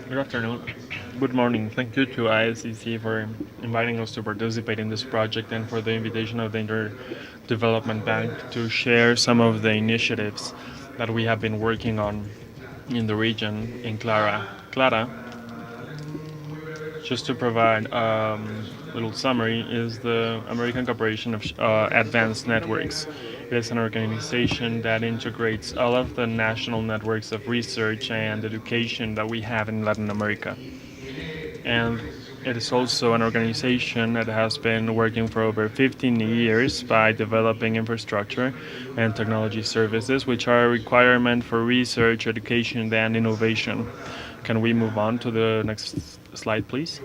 Good afternoon. Good morning. Thank you to ISCC for inviting us to participate in this project and for the invitation of the Interdevelopment Bank to share some of the initiatives that we have been working on in the region in Clara. Clara, just to provide a little summary, is the American Corporation of Advanced Networks. It is an organization that integrates all of the national networks of research and education that we have in Latin America. And it is also an organization that has been working for over 15 years by developing infrastructure and technology services, which are a requirement for research, education, and innovation. Can we move on to the next slide, please?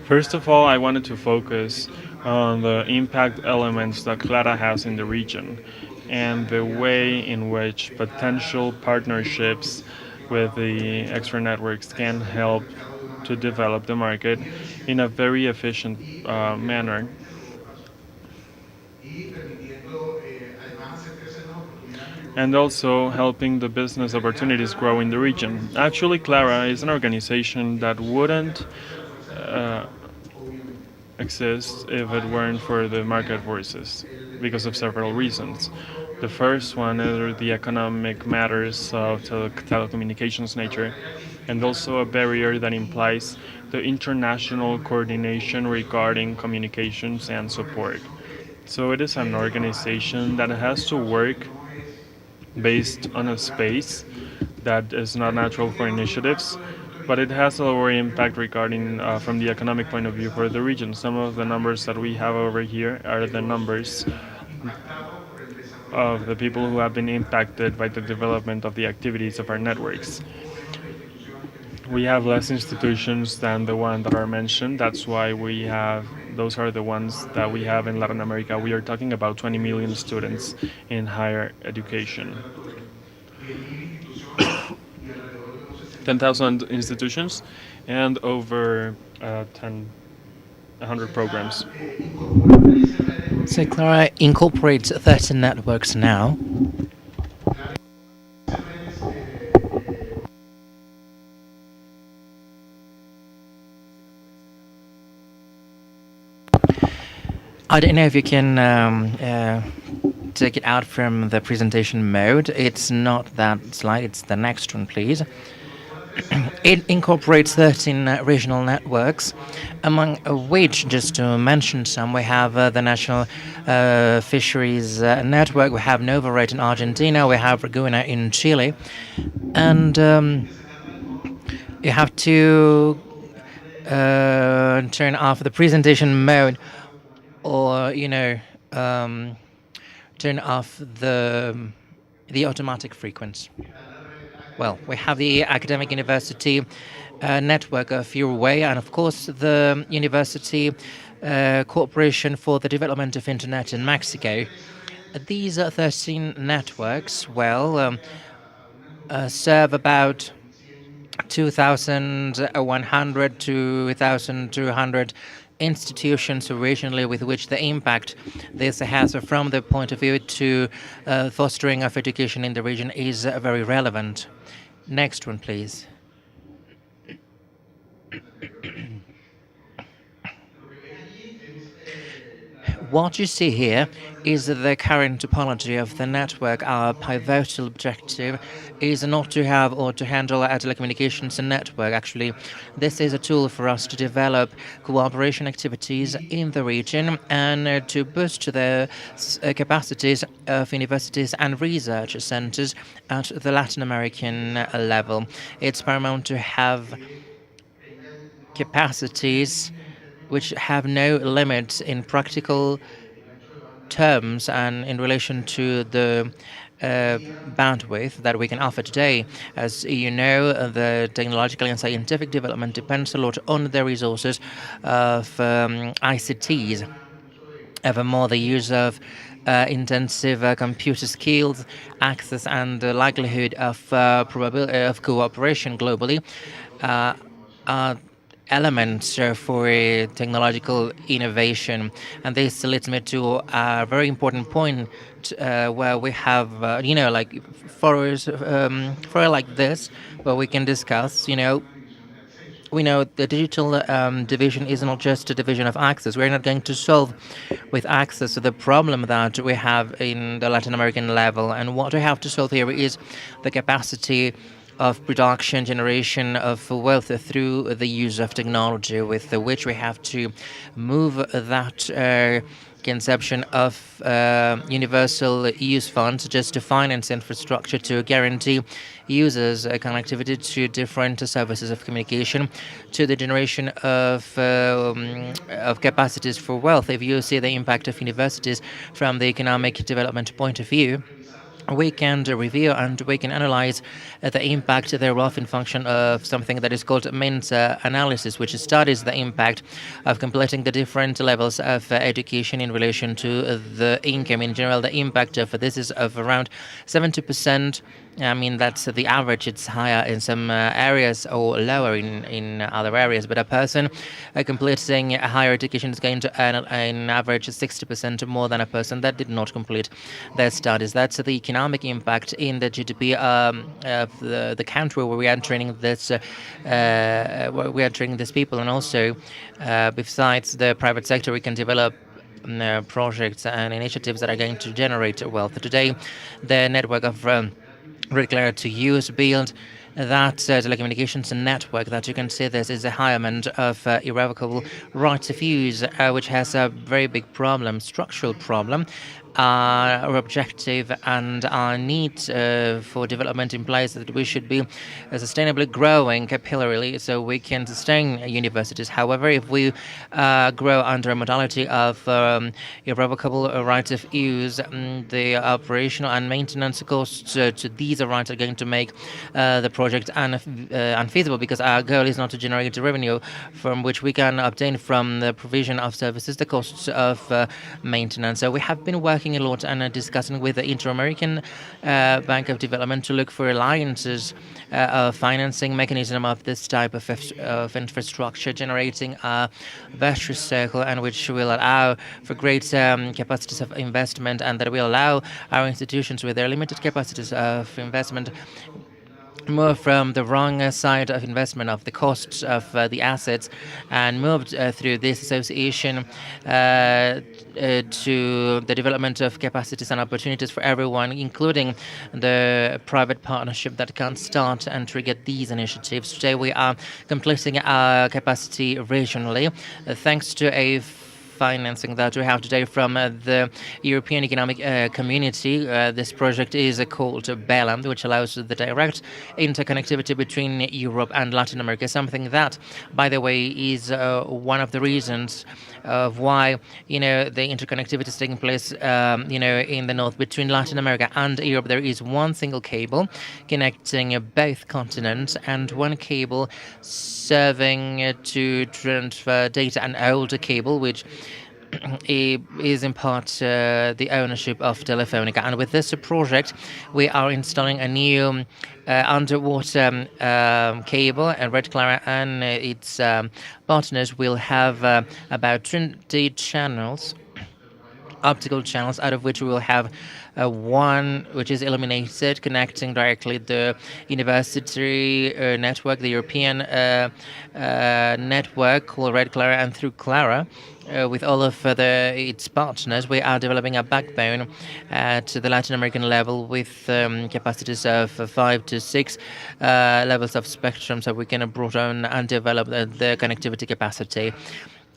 First of all, I wanted to focus on the impact elements that Clara has in the region and the way in which potential partnerships with the extra networks can help to develop the market in a very efficient manner, and also helping the business opportunities grow in the region. Actually, Clara is an organization that wouldn't exist if it weren't for the market forces because of several reasons. The first one are the economic matters of telecommunications nature, and also a barrier that implies the international coordination regarding communications and support. So it is an organization that has to work based on a space that is not natural for initiatives, but it has a lower impact regarding from the economic point of view for the region. Some of the numbers that we have over here are the numbers of the people who have been impacted by the development of the activities of our networks. We have less institutions than the one that are mentioned. That's why those are the ones that we have in Latin America. We are talking about 20 million students in higher education. 10,000 institutions and over 100 programs. So Clara incorporates 13 networks now. I don't know if you can take it out from the presentation mode. It's not that slide, it's the next one, please. It incorporates 13 regional networks, among which, just to mention some, we have the National Fisheries Network, we have Novared in Argentina, we have Laguna in Chile, and you have to turn off the presentation mode, or turn off the automatic frequency. Well, we have the academic university network of Uruguay, and of course the University Corporation for the Development of Internet in Mexico. These 13 networks, serve about 2,100 to 2,200 institutions regionally, with which the impact this has from the point of view to fostering of education in the region is very relevant. Next one, please. What you see here is the current topology of the network. Our pivotal objective is not to have or to handle a telecommunications network. Actually, this is a tool for us to develop cooperation activities in the region and to boost the capacities of universities and research centers at the Latin American level. It's paramount to have capacities which have no limits in practical terms and in relation to the bandwidth that we can offer today. As you know, the technological and scientific development depends a lot on the resources of ICTs. Evermore, the use of intensive computer skills, access, and the likelihood of probability of cooperation globally are element for technological innovation. And this leads me to a very important point where we have, like for like this, where we can discuss, we know the digital division is not just a division of access. We're not going to solve with access the problem that we have in the Latin American level. And what we have to solve here is the capacity of production, generation of wealth through the use of technology, with which we have to move that conception of universal use funds just to finance infrastructure to guarantee users connectivity to different services of communication, to the generation of capacities for wealth. If you see the impact of universities from the economic development point of view, we can review and we can analyze the impact thereof in function of something that is called Mensa analysis, which studies the impact of completing the different levels of education in relation to the income. In general, the impact of this is of around 70%. I mean, that's the average. It's higher in some areas or lower in other areas. But a person completing a higher education is going to earn an average 60% more than a person that did not complete their studies. That's the economic impact in the GDP of the country where we are training this, where we are training these people. And also, besides the private sector, we can develop projects and initiatives that are going to generate wealth. Today, the network of RedCLARA to use build that telecommunications network that you can see this is a hirement of irrevocable rights of use, which has a very big problem, structural problem. Our objective and our need for development implies that we should be sustainably growing capillarily so we can sustain universities. However, if we grow under a modality of irrevocable rights of use, the operational and maintenance costs to these rights are going to make the project unfeasible, because our goal is not to generate revenue from which we can obtain from the provision of services the costs of maintenance. So we have been working a lot and discussing with the Inter-American Bank of Development to look for alliances of financing mechanism of this type of infrastructure, generating a virtuous circle, and which will allow for great capacities of investment, and that will allow our institutions with their limited capacities of investment move from the wrong side of investment of the costs of the assets and moved through this association to the development of capacities and opportunities for everyone, including the private partnership that can start and trigger these initiatives. Today we are completing our capacity regionally thanks to a financing that we have today from the European Economic Community. This project is called BELAM, which allows the direct interconnectivity between Europe and Latin America, something that, by the way, is one of the reasons of why, the interconnectivity is taking place, in the north between Latin America and Europe. There is one single cable connecting both continents and one cable serving to transfer data, an older cable, which is in part the ownership of Telefonica. And with this project, we are installing a new underwater cable, and RedCLARA and its partners will have about 20 channels, optical channels, out of which we will have one which is illuminated, connecting directly the university network, the European network called RedCLARA, and through Clara, with all of its partners, we are developing a backbone at the Latin American level with capacities of 5 to 6 levels of spectrum, so we can broaden and develop the connectivity capacity.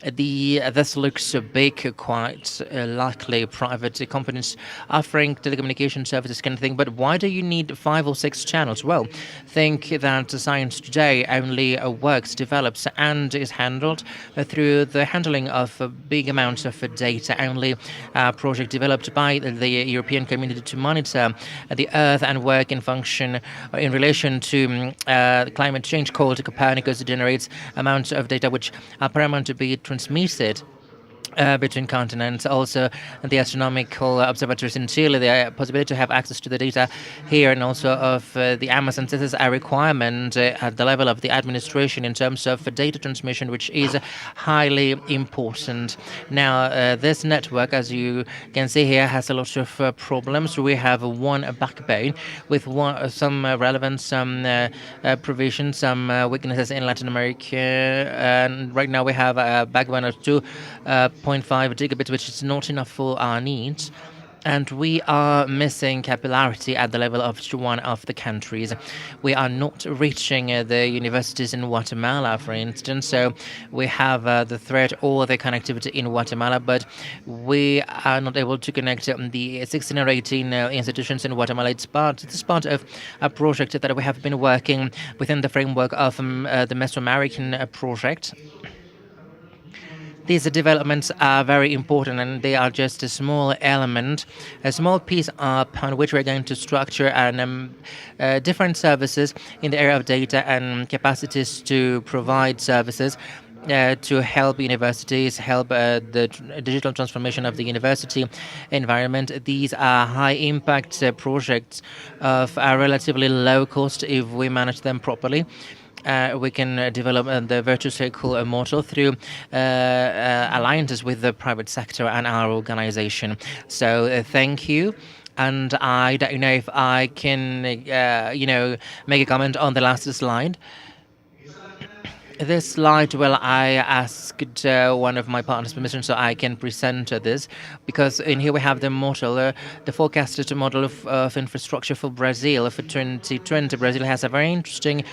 This looks big, quite likely private companies offering telecommunication services can think, but why do you need 5 or 6 channels? Well, think that science today only works, develops, and is handled through the handling of big amounts of data. Only a project developed by the European community to monitor the Earth and work in function in relation to climate change called Copernicus generates amounts of data which are paramount to be transmitted between continents. Also, the astronomical observatories in Chile, the possibility to have access to the data here and also of the Amazon. This is a requirement at the level of the administration in terms of data transmission, which is highly important. Now, this network, as you can see here, has a lot of problems. We have one backbone with some relevant, some provisions, some weaknesses in Latin America. And right now we have a backbone of 2.5 gigabits, which is not enough for our needs. And we are missing capillarity at the level of one of the countries. We are not reaching the universities in Guatemala, for instance. So we have the thread or the connectivity in Guatemala, but we are not able to connect the 16 or 18 institutions in Guatemala. It's part of a project that we have been working within the framework of the Mesoamerican project. These developments are very important, and they are just a small element, a small piece upon which we're going to structure and different services in the area of data and capacities to provide services to help universities, help the digital transformation of the university environment. These are high-impact projects of a relatively low cost if we manage them properly. We can develop the virtuous circle model through alliances with the private sector and our organization. So thank you. And I don't know if I can, make a comment on the last slide. This slide, well, I asked one of my partners permission so I can present this, because in here we have the model, the forecasted model of infrastructure for Brazil for 2020. Brazil has a very interesting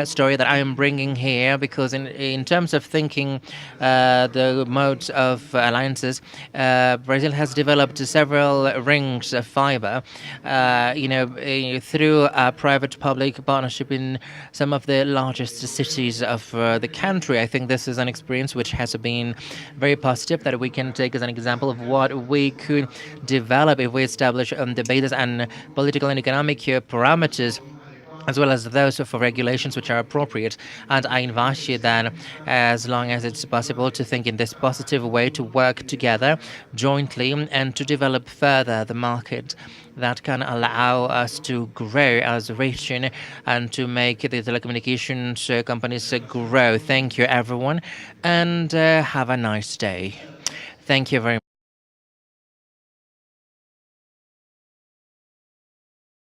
story that I am bringing here, because in terms of thinking the modes of alliances, Brazil has developed several rings of fiber, through a private-public partnership in some of the largest cities of the country. I think this is an experience which has been very positive, that we can take as an example of what we could develop if we establish the basis and political and economic parameters, as well as those for regulations which are appropriate. And I invite you then, as long as it's possible, to think in this positive way, to work together jointly and to develop further the market that can allow us to grow as a region and to make the telecommunications companies grow. Thank you, everyone, and have a nice day. Thank you very much.